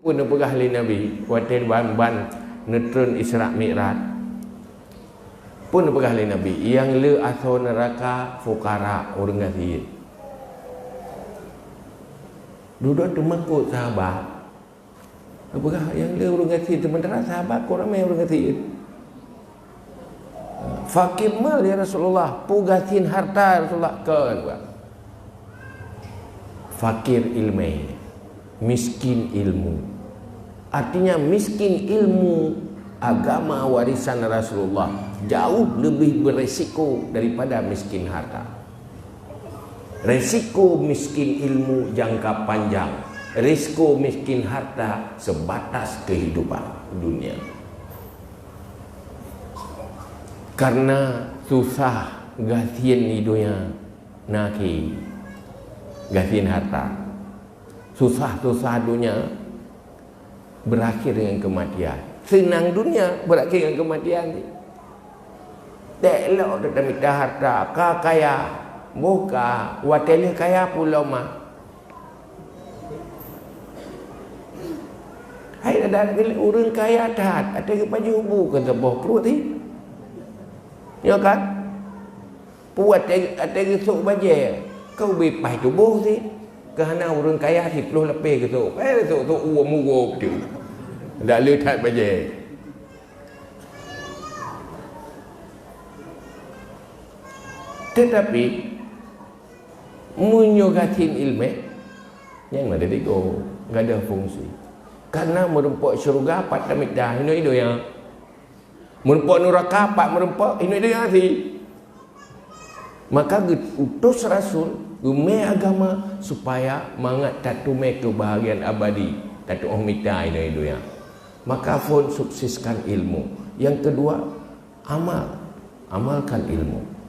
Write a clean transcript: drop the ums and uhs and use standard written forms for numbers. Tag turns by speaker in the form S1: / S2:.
S1: pun pegah li Nabi kuatir ban neutron Isra Mi'raj pun pegah li Nabi yang le aso neraka fukara orang kafir duduk temakut sahabat pegah yang le orang kafir sementara sahabat kau ramai orang kafir fakir mal ya Rasulullah pugasin harta Rasulullah kan fakir ilmu miskin ilmu artinya miskin ilmu agama warisan Rasulullah jauh lebih beresiko daripada miskin harta. Resiko miskin ilmu jangka panjang, risiko miskin harta sebatas kehidupan dunia. Karena susah gasian hidupnya naki gasian harta, susah dunia berakhir dengan kematian. Senang dunia berakhir dengan kematian. Tak elok kita minta harta, kaya, buka, watelnya kaya pula mah. Hai ada orang kaya dah, ada ke baju bu ke sebuah perut ni. Ya kan? Puat ada ke sok baju. Kau bepai tubuh si. Kerana orang kaya 10 lebih ke sok. Sok uang tu. Tak letak baju. Tetapi menyogatin ilmu yang ada dego, enggak ada fungsi. Karena merempok syurga pat tamiddah ini itu yang merempok neraka pat merempok ini itu yang si. Maka utus Rasul gume agama supaya mangat tatume kebahagiaan abadi tatu omita ini itu yang. Maka pun sukseskan ilmu. Yang kedua, amalkan ilmu.